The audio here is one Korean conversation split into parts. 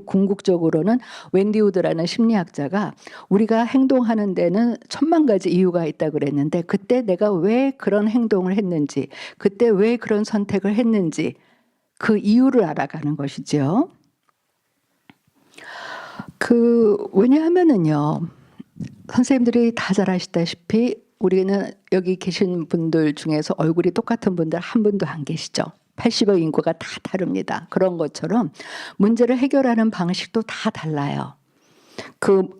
궁극적으로는 웬디 우드라는 심리학자가 우리가 행동하는 데는 천만 가지 이유가 있다고 그랬는데 그때 내가 왜 그런 행동을 했는지, 그때 왜 그런 선택을 했는지 그 이유를 알아가는 것이죠. 왜냐하면은요, 선생님들이 다 잘 아시다시피 우리는 여기 계신 분들 중에서 얼굴이 똑같은 분들 한 분도 안 계시죠. 80억 인구가 다 다릅니다. 그런 것처럼 문제를 해결하는 방식도 다 달라요. 그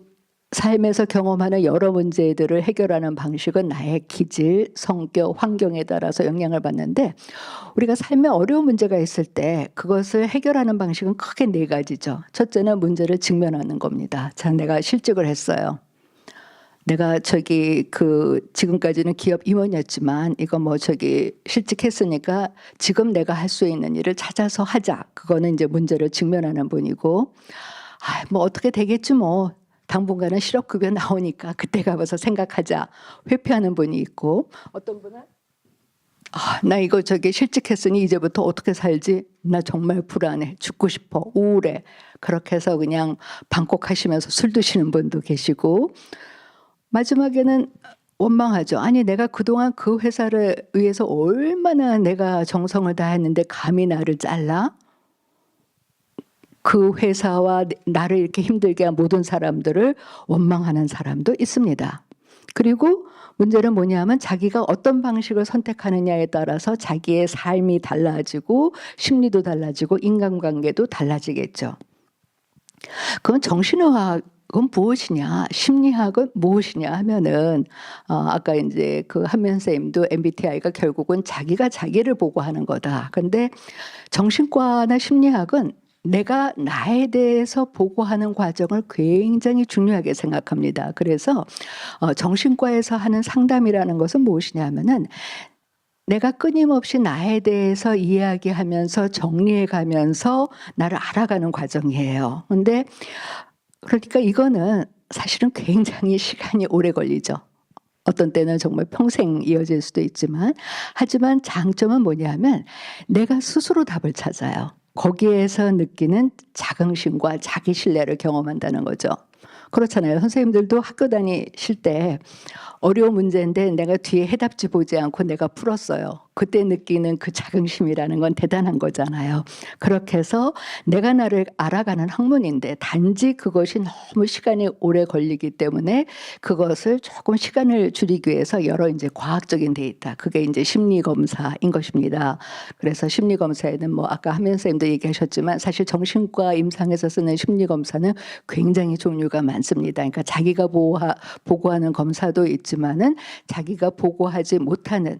삶에서 경험하는 여러 문제들을 해결하는 방식은 나의 기질, 성격, 환경에 따라서 영향을 받는데 우리가 삶에 어려운 문제가 있을 때 그것을 해결하는 방식은 크게 네 가지죠. 첫째는 문제를 직면하는 겁니다. 자, 내가 실직을 했어요. 내가 지금까지는 기업 임원이었지만 이거 실직했으니까 지금 내가 할 수 있는 일을 찾아서 하자. 그거는 이제 문제를 직면하는 분이고, 어떻게 되겠지 뭐. 당분간은 실업급여 나오니까 그때 가봐서 생각하자. 회피하는 분이 있고, 어떤 분은 나 이거 실직했으니 이제부터 어떻게 살지? 나 정말 불안해. 죽고 싶어. 우울해. 그렇게 해서 그냥 방콕하시면서 술 드시는 분도 계시고, 마지막에는 원망하죠. 아니 내가 그동안 그 회사를 위해서 얼마나 내가 정성을 다했는데 감히 나를 잘라? 그 회사와 나를 이렇게 힘들게 한 모든 사람들을 원망하는 사람도 있습니다. 그리고 문제는 뭐냐면 자기가 어떤 방식을 선택하느냐에 따라서 자기의 삶이 달라지고 심리도 달라지고 인간관계도 달라지겠죠. 그건 정신의학은 무엇이냐, 심리학은 무엇이냐 하면은 아까 이제 그 한면 쌤도 MBTI가 결국은 자기가 자기를 보고 하는 거다. 근데 정신과나 심리학은 내가 나에 대해서 보고하는 과정을 굉장히 중요하게 생각합니다. 그래서 정신과에서 하는 상담이라는 것은 무엇이냐면은 내가 끊임없이 나에 대해서 이야기하면서 정리해 가면서 나를 알아가는 과정이에요. 근데 그러니까 이거는 사실은 굉장히 시간이 오래 걸리죠. 어떤 때는 정말 평생 이어질 수도 있지만, 하지만 장점은 뭐냐면 내가 스스로 답을 찾아요. 거기에서 느끼는 자긍심과 자기 신뢰를 경험한다는 거죠. 그렇잖아요. 선생님들도 학교 다니실 때 어려운 문제인데 내가 뒤에 해답지 보지 않고 내가 풀었어요. 그때 느끼는 그 자긍심이라는 건 대단한 거잖아요. 그렇게 해서 내가 나를 알아가는 학문인데 단지 그것이 너무 시간이 오래 걸리기 때문에 그것을 조금 시간을 줄이기 위해서 여러 이제 과학적인 데이터, 그게 이제 심리 검사인 것입니다. 그래서 심리 검사에는 아까 한면 선생님도 얘기하셨지만 사실 정신과 임상에서 쓰는 심리 검사는 굉장히 종류가 많습니다. 그러니까 자기가 보고하는 검사도 있지만은 자기가 보고하지 못하는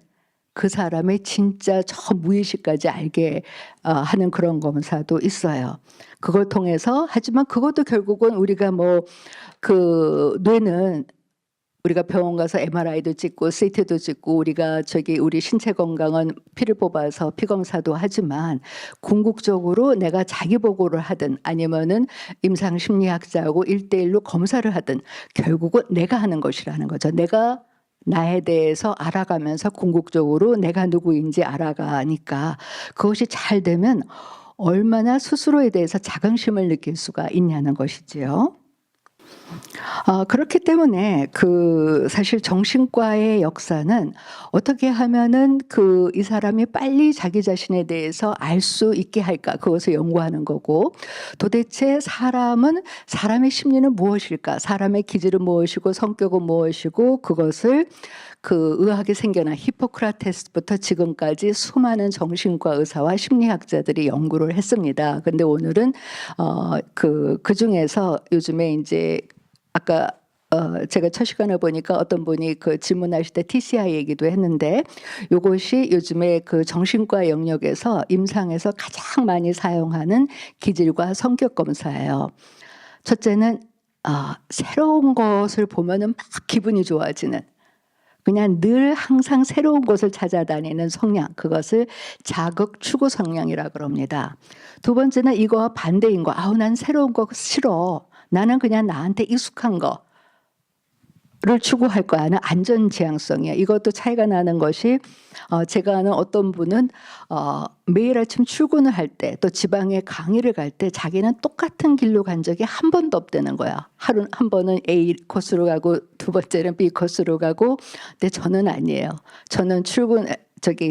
그 사람의 진짜 저 무의식까지 알게 하는 그런 검사도 있어요. 그걸 통해서 하지만 그것도 결국은 우리가 뇌는 우리가 병원 가서 MRI도 찍고 CT도 찍고 우리가 우리 신체 건강은 피를 뽑아서 피 검사도 하지만 궁극적으로 내가 자기 보고를 하든 아니면은 임상 심리학자하고 1대1로 검사를 하든 결국은 내가 하는 것이라는 거죠. 내가 나에 대해서 알아가면서 궁극적으로 내가 누구인지 알아가니까 그것이 잘 되면 얼마나 스스로에 대해서 자긍심을 느낄 수가 있냐는 것이지요. 그렇기 때문에 사실 정신과의 역사는 어떻게 하면은 이 사람이 빨리 자기 자신에 대해서 알 수 있게 할까, 그것을 연구하는 거고, 도대체 사람의 심리는 무엇일까, 사람의 기질은 무엇이고 성격은 무엇이고, 그것을 의학이 생겨난 히포크라테스부터 지금까지 수많은 정신과 의사와 심리학자들이 연구를 했습니다. 근데 오늘은 그 중에서 요즘에 이제 아까 제가 첫 시간에 보니까 어떤 분이 질문하실 때 TCI 얘기도 했는데 이것이 요즘에 정신과 영역에서 임상에서 가장 많이 사용하는 기질과 성격 검사예요. 첫째는 새로운 것을 보면은 막 기분이 좋아지는, 그냥 늘 항상 새로운 것을 찾아다니는 성향, 그것을 자극 추구 성향이라 그럽니다. 두 번째는 이거와 반대인 거. 난 새로운 거 싫어. 나는 그냥 나한테 익숙한 거. 를 추구할 거 아는 안전 지향성이에요. 이것도 차이가 나는 것이 제가 아는 어떤 분은 매일 아침 출근을 할 때 또 지방에 강의를 갈 때 자기는 똑같은 길로 간 적이 한 번도 없다는 거야. 하루 한 번은 A 코스로 가고 두 번째는 B 코스로 가고. 근데 저는 아니에요. 저는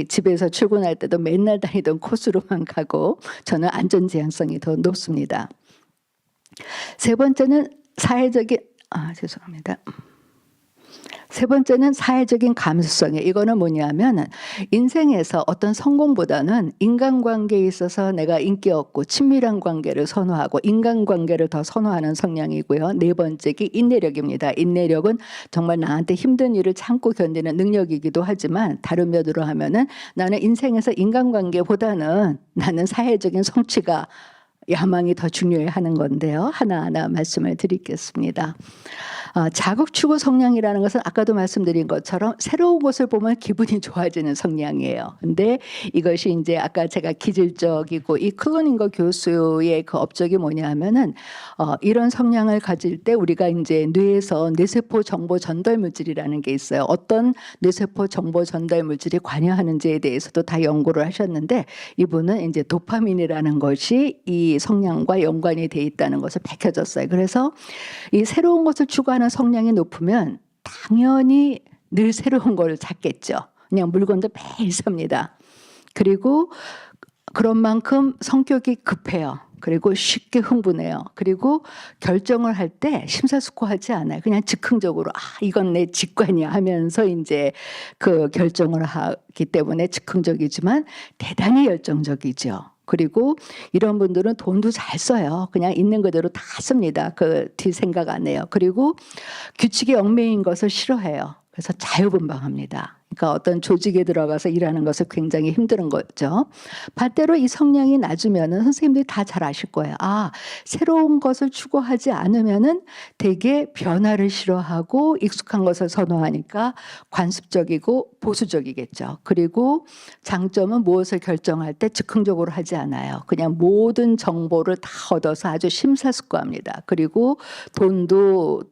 집에서 출근할 때도 맨날 다니던 코스로만 가고 저는 안전 지향성이 더 높습니다. 세 번째는 죄송합니다. 세 번째는 사회적인 감수성이에요. 이거는 뭐냐면 인생에서 어떤 성공보다는 인간관계에 있어서 내가 인기 없고 친밀한 관계를 선호하고 인간관계를 더 선호하는 성향이고요. 네 번째가 인내력입니다. 인내력은 정말 나한테 힘든 일을 참고 견디는 능력이기도 하지만 다른 면으로 하면은 나는 인생에서 인간관계보다는 나는 사회적인 성취가 야망이 더 중요해하는 건데요. 하나하나 말씀을 드리겠습니다. 자극 추구 성향이라는 것은 아까도 말씀드린 것처럼 새로운 것을 보면 기분이 좋아지는 성향이에요. 근데 이것이 이제 아까 제가 기질적이고 이 클로닝거 교수의 그 업적이 뭐냐 하면은 이런 성향을 가질 때 우리가 이제 뇌에서 뇌세포 정보 전달 물질이라는 게 있어요. 어떤 뇌세포 정보 전달 물질이 관여하는지에 대해서도 다 연구를 하셨는데 이분은 이제 도파민이라는 것이 이 성향과 연관이 돼 있다는 것을 밝혀졌어요. 그래서 이 새로운 것을 추구하는 성향이 높으면 당연히 늘 새로운 걸 찾겠죠. 그냥 물건도 매일 삽니다. 그리고 그런 만큼 성격이 급해요. 그리고 쉽게 흥분해요. 그리고 결정을 할 때 심사숙고하지 않아요. 그냥 즉흥적으로 이건 내 직관이야 하면서 이제 그 결정을 하기 때문에 즉흥적이지만 대단히 열정적이죠. 그리고 이런 분들은 돈도 잘 써요. 그냥 있는 그대로 다 씁니다. 그 뒤 생각 안 해요. 그리고 규칙에 얽매인 것을 싫어해요. 그래서 자유분방합니다. 그러니까 어떤 조직에 들어가서 일하는 것을 굉장히 힘든 거죠. 반대로 이 성향이 낮으면은 선생님들이 다 잘 아실 거예요. 새로운 것을 추구하지 않으면은 되게 변화를 싫어하고 익숙한 것을 선호하니까 관습적이고 보수적이겠죠. 그리고 장점은 무엇을 결정할 때 즉흥적으로 하지 않아요. 그냥 모든 정보를 다 얻어서 아주 심사숙고합니다. 그리고 돈도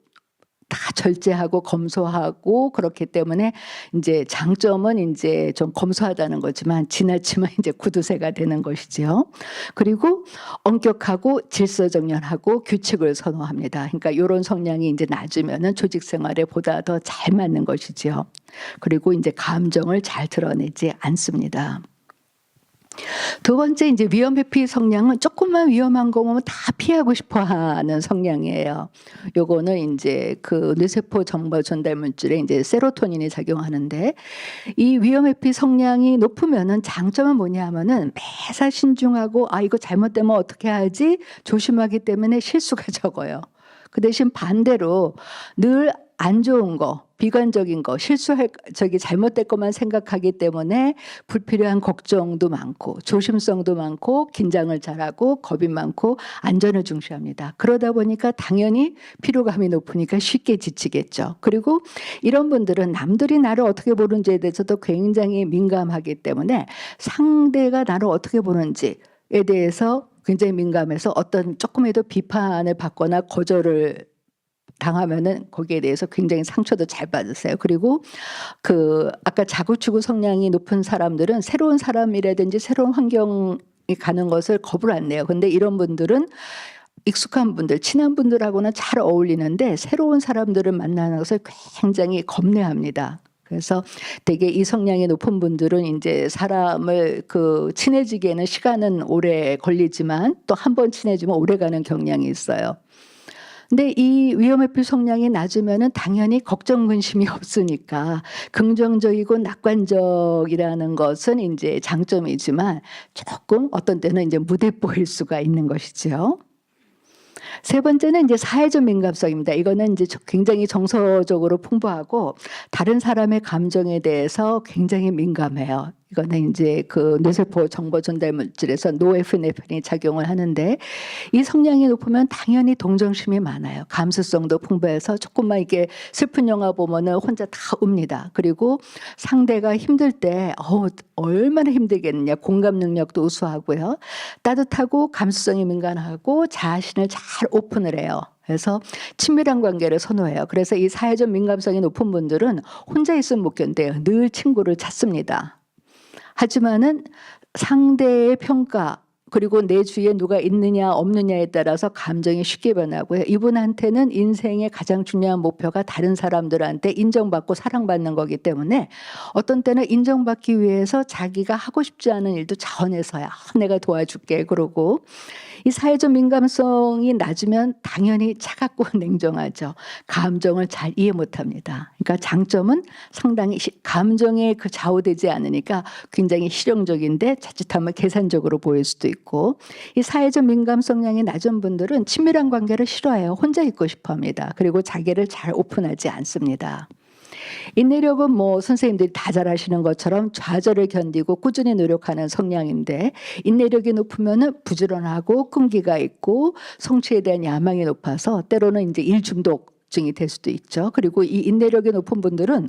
다 절제하고 검소하고 그렇기 때문에 이제 장점은 이제 좀 검소하다는 거지만 지나치면 이제 구두쇠가 되는 것이죠. 그리고 엄격하고 질서정연하고 규칙을 선호합니다. 그러니까 이런 성향이 이제 낮으면은 조직 생활에 보다 더 잘 맞는 것이죠. 그리고 이제 감정을 잘 드러내지 않습니다. 두 번째 이제 위험 회피 성향은 조금만 위험한 거 보면 다 피하고 싶어 하는 성향이에요. 요거는 이제 그 뇌세포 정보 전달 물질에 이제 세로토닌이 작용하는데 이 위험 회피 성향이 높으면은 장점은 뭐냐 하면은 매사 신중하고 이거 잘못되면 어떻게 하지? 조심하기 때문에 실수가 적어요. 그 대신 반대로 늘 안 좋은 거, 비관적인 거, 잘못될 것만 생각하기 때문에 불필요한 걱정도 많고 조심성도 많고 긴장을 잘하고 겁이 많고 안전을 중시합니다. 그러다 보니까 당연히 피로감이 높으니까 쉽게 지치겠죠. 그리고 이런 분들은 남들이 나를 어떻게 보는지에 대해서도 굉장히 민감하기 때문에 상대가 나를 어떻게 보는지에 대해서 굉장히 민감해서 어떤 조금이라도 비판을 받거나 거절을 당하면은 거기에 대해서 굉장히 상처도 잘 받으세요. 그리고 아까 자구추구 성향이 높은 사람들은 새로운 사람이라든지 새로운 환경에 가는 것을 겁을 안 내요. 근데 이런 분들은 익숙한 분들, 친한 분들하고는 잘 어울리는데 새로운 사람들을 만나는 것을 굉장히 겁내합니다. 그래서 되게 이 성향이 높은 분들은 이제 사람을 친해지기에는 시간은 오래 걸리지만 또 한 번 친해지면 오래 가는 경향이 있어요. 근데 이 위험회피 성향이 낮으면은 당연히 걱정 근심이 없으니까 긍정적이고 낙관적이라는 것은 이제 장점이지만 조금 어떤 때는 이제 무대뽀일 수가 있는 것이죠. 세 번째는 이제 사회적 민감성입니다. 이거는 이제 굉장히 정서적으로 풍부하고 다른 사람의 감정에 대해서 굉장히 민감해요. 이거는 이제 그 뇌세포 정보 전달 물질에서 노에프네프린이 작용을 하는데 이 성량이 높으면 당연히 동정심이 많아요. 감수성도 풍부해서 조금만 이게 슬픈 영화 보면은 혼자 다 웁니다. 그리고 상대가 힘들 때 얼마나 힘들겠느냐. 공감 능력도 우수하고요. 따뜻하고 감수성이 민감하고 자신을 잘 오픈을 해요. 그래서 친밀한 관계를 선호해요. 그래서 이 사회적 민감성이 높은 분들은 혼자 있으면 못 견뎌요. 늘 친구를 찾습니다. 하지만은 상대의 평가 그리고 내 주위에 누가 있느냐 없느냐에 따라서 감정이 쉽게 변하고요. 이분한테는 인생의 가장 중요한 목표가 다른 사람들한테 인정받고 사랑받는 거기 때문에 어떤 때는 인정받기 위해서 자기가 하고 싶지 않은 일도 자원해서야 내가 도와줄게 그러고 이 사회적 민감성이 낮으면 당연히 차갑고 냉정하죠. 감정을 잘 이해 못합니다. 그러니까 장점은 상당히 감정에 그 좌우되지 않으니까 굉장히 실용적인데 자칫하면 계산적으로 보일 수도 있고 이 사회적 민감 성향이 낮은 분들은 친밀한 관계를 싫어해요. 혼자 있고 싶어합니다. 그리고 자기를 잘 오픈하지 않습니다. 인내력은 뭐 선생님들이 다 잘 아시는 것처럼 좌절을 견디고 꾸준히 노력하는 성향인데 인내력이 높으면은 부지런하고 끈기가 있고 성취에 대한 야망이 높아서 때로는 이제 일 중독증이 될 수도 있죠. 그리고 이 인내력이 높은 분들은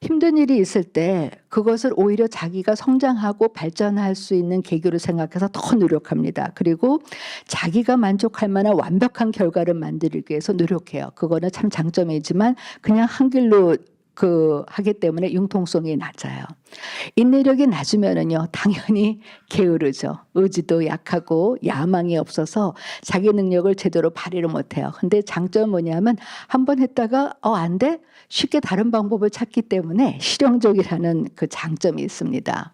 힘든 일이 있을 때 그것을 오히려 자기가 성장하고 발전할 수 있는 계기로 생각해서 더 노력합니다. 그리고 자기가 만족할 만한 완벽한 결과를 만들기 위해서 노력해요. 그거는 참 장점이지만 그냥 한 길로 하기 때문에 융통성이 낮아요. 인내력이 낮으면은요, 당연히 게으르죠. 의지도 약하고 야망이 없어서 자기 능력을 제대로 발휘를 못해요. 근데 장점은 뭐냐면 한번 했다가 안 돼? 쉽게 다른 방법을 찾기 때문에 실용적이라는 그 장점이 있습니다.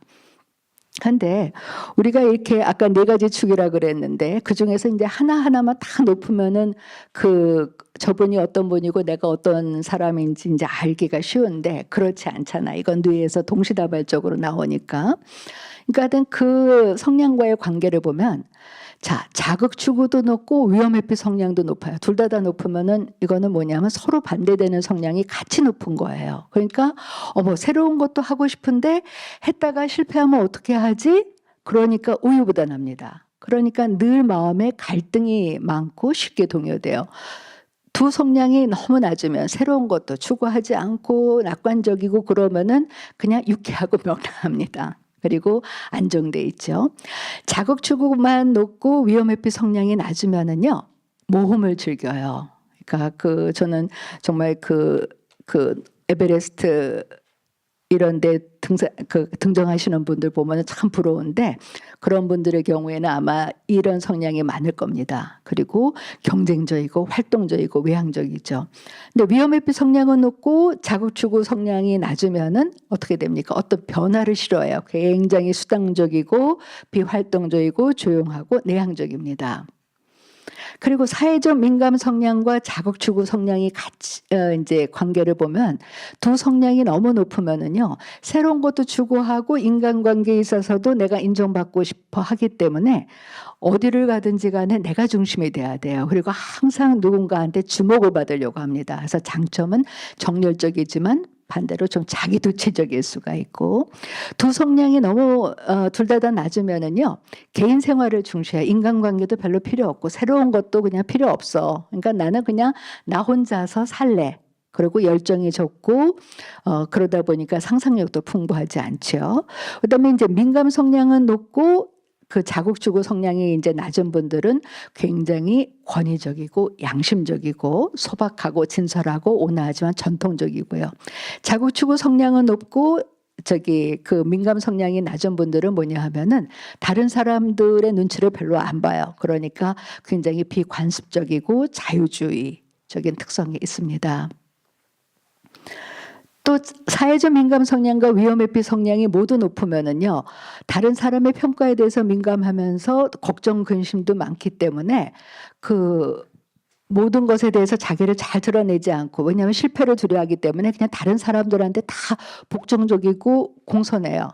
근데 우리가 이렇게 아까 4가지 축이라 그랬는데 그중에서 이제 하나하나만 다 높으면은 저분이 어떤 분이고 내가 어떤 사람인지 이제 알기가 쉬운데 그렇지 않잖아. 이건 뇌에서 동시다발적으로 나오니까. 그러니까 하여튼 그 성향과의 관계를 보면 자극 추구도 높고 위험회피 성향도 높아요. 둘 다 높으면은 이거는 뭐냐면 서로 반대되는 성향이 같이 높은 거예요. 그러니까 새로운 것도 하고 싶은데 했다가 실패하면 어떻게 하지? 그러니까 우유부단합니다. 그러니까 늘 마음에 갈등이 많고 쉽게 동요돼요. 두 성향이 너무 낮으면 새로운 것도 추구하지 않고 낙관적이고 그러면은 그냥 유쾌하고 명랑합니다. 그리고 안정돼 있죠. 자극 추구만 높고 위험회피 성향이 낮으면은요 모험을 즐겨요. 그러니까 저는 정말 에베레스트 이런데 등정하시는 분들 보면 참 부러운데 그런 분들의 경우에는 아마 이런 성향이 많을 겁니다. 그리고 경쟁적이고 활동적이고 외향적이죠. 근데 위험회피 성향은 높고 자극추구 성향이 낮으면은 어떻게 됩니까? 어떤 변화를 싫어해요. 굉장히 수당적이고 비활동적이고 조용하고 내향적입니다. 그리고 사회적 민감 성향과 자극 추구 성향이 같이 이제 관계를 보면 두 성향이 너무 높으면은요 새로운 것도 추구하고 인간관계에 있어서도 내가 인정받고 싶어 하기 때문에 어디를 가든지 간에 내가 중심이 돼야 돼요. 그리고 항상 누군가한테 주목을 받으려고 합니다. 그래서 장점은 정열적이지만 반대로 좀 자기도취적일 수가 있고 두 성향이 너무 둘 다 낮으면은요 개인 생활을 중시해 인간관계도 별로 필요 없고 새로운 것도 그냥 필요 없어. 그러니까 나는 그냥 나 혼자서 살래. 그리고 열정이 적고 그러다 보니까 상상력도 풍부하지 않죠. 그다음에 이제 민감 성향은 높고 자극추구 성향이 이제 낮은 분들은 굉장히 권위적이고 양심적이고 소박하고 진솔하고 온화하지만 전통적이고요. 자극추구 성향은 높고 민감 성향이 낮은 분들은 뭐냐 하면은 다른 사람들의 눈치를 별로 안 봐요. 그러니까 굉장히 비관습적이고 자유주의적인 특성이 있습니다. 또 사회적 민감 성향과 위험회피 성향이 모두 높으면은요 다른 사람의 평가에 대해서 민감하면서 걱정 근심도 많기 때문에 모든 것에 대해서 자기를 잘 드러내지 않고 왜냐하면 실패를 두려워하기 때문에 그냥 다른 사람들한테 다 복종적이고 공손해요.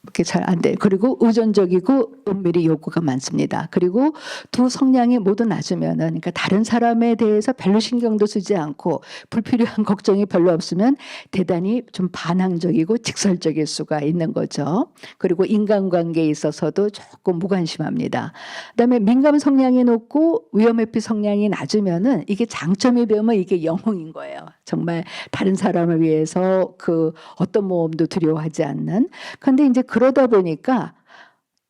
그게 잘 안 돼요. 그리고 의존적이고 은밀히 요구가 많습니다. 그리고 두 성향이 모두 낮으면은, 그러니까 다른 사람에 대해서 별로 신경도 쓰지 않고 불필요한 걱정이 별로 없으면 대단히 좀 반항적이고 직설적일 수가 있는 거죠. 그리고 인간관계에 있어서도 조금 무관심합니다. 그다음에 민감 성향이 높고 위험회피 성향이 낮으면은 이게 장점이 되면 이게 영웅인 거예요. 정말 다른 사람을 위해서 그 어떤 모험도 두려워하지 않는. 근데 이제 그러다 보니까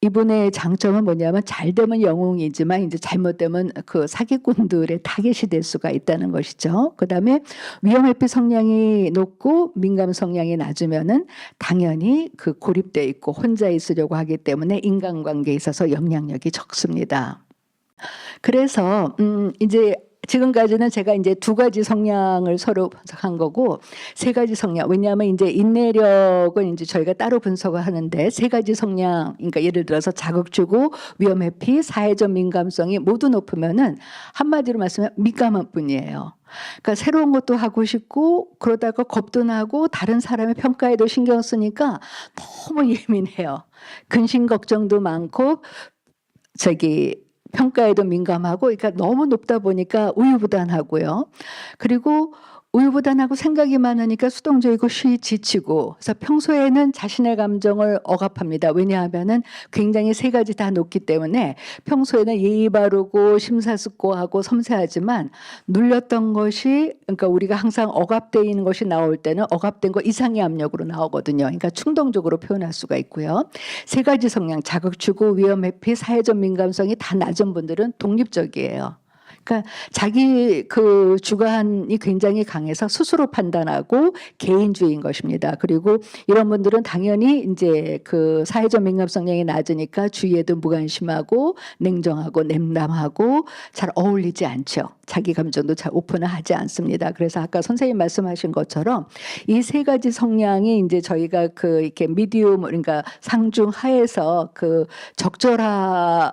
이분의 장점은 뭐냐면 잘 되면 영웅이지만 이제 잘못되면 그 사기꾼들의 타겟이 될 수가 있다는 것이죠. 그다음에 위험회피 성향이 높고 민감 성향이 낮으면은 당연히 그 고립돼 있고 혼자 있으려고 하기 때문에 인간관계에 있어서 영향력이 적습니다. 그래서 이제 지금까지는 제가 이제 두 가지 성향을 서로 분석한 거고, 세 가지 성향. 왜냐하면 이제 인내력은 이제 저희가 따로 분석을 하는데, 세 가지 성향, 그러니까 예를 들어서 자극주고, 위험회피, 사회적 민감성이 모두 높으면은 한마디로 말씀하면 민감한 뿐이에요. 그러니까 새로운 것도 하고 싶고, 그러다가 겁도 나고 다른 사람의 평가에도 신경 쓰니까 너무 예민해요. 근심 걱정도 많고 평가에도 민감하고, 그러니까 너무 높다 보니까 우유부단하고요. 그리고 우유부단하고 생각이 많으니까 수동적이고 지치고, 그래서 평소에는 자신의 감정을 억압합니다. 왜냐하면은 굉장히 세 가지 다 높기 때문에 평소에는 예의 바르고 심사숙고하고 섬세하지만 눌렸던 것이, 그러니까 우리가 항상 억압되어 있는 것이 나올 때는 억압된 것 이상의 압력으로 나오거든요. 그러니까 충동적으로 표현할 수가 있고요. 세 가지 성향, 자극주고, 위험회피, 사회적 민감성이 다 낮은 분들은 독립적이에요. 그러니까 자기 그 주관이 굉장히 강해서 스스로 판단하고 개인주의인 것입니다. 그리고 이런 분들은 당연히 이제 그 사회적 민감 성향이 낮으니까 주위에도 무관심하고 냉정하고 냉담하고 잘 어울리지 않죠. 자기 감정도 잘 오픈을 하지 않습니다. 그래서 아까 선생님 말씀하신 것처럼 이 세 가지 성향이 이제 저희가 그 이렇게 미디움, 그러니까 상중 하에서 그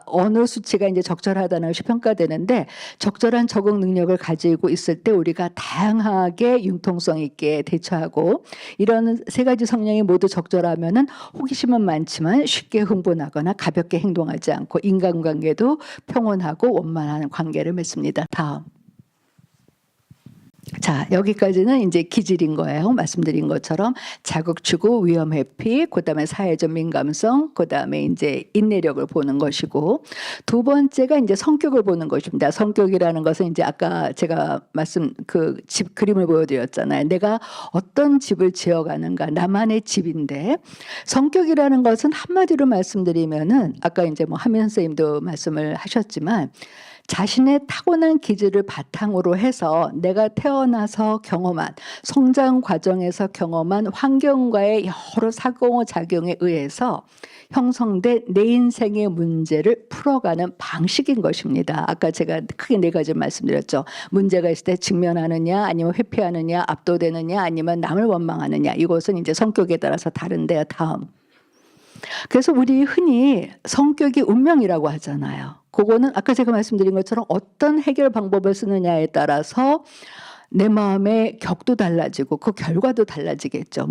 어느 수치가 이제 적절하다는 것이 평가되는데, 적절한 적응 능력을 가지고 있을 때 우리가 다양하게 융통성 있게 대처하고, 이런 세 가지 성향이 모두 적절하면은 호기심은 많지만 쉽게 흥분하거나 가볍게 행동하지 않고 인간관계도 평온하고 원만한 관계를 맺습니다. 다음. 자, 여기까지는 이제 기질인 거예요. 말씀드린 것처럼 자극주고, 위험회피, 그다음에 사회적 민감성, 그다음에 이제 인내력을 보는 것이고, 두 번째가 이제 성격을 보는 것입니다. 성격이라는 것은 이제 아까 제가 그 집 그림을 보여드렸잖아요. 내가 어떤 집을 지어가는가, 나만의 집인데, 성격이라는 것은 한마디로 말씀드리면은 아까 이제 뭐 하민 선생님도 말씀을 하셨지만, 자신의 타고난 기질을 바탕으로 해서 내가 태어나서 경험한, 성장 과정에서 경험한 환경과의 여러 상호작용에 의해서 형성된 내 인생의 문제를 풀어가는 방식인 것입니다. 아까 제가 크게 네 가지 말씀드렸죠. 문제가 있을 때 직면하느냐, 아니면 회피하느냐, 압도되느냐, 아니면 남을 원망하느냐. 이것은 이제 성격에 따라서 다른데요. 다음. 그래서 우리 흔히 성격이 운명이라고 하잖아요. 그거는 아까 제가 말씀드린 것처럼 어떤 해결 방법을 쓰느냐에 따라서 내 마음의 격도 달라지고 그 결과도 달라지겠죠.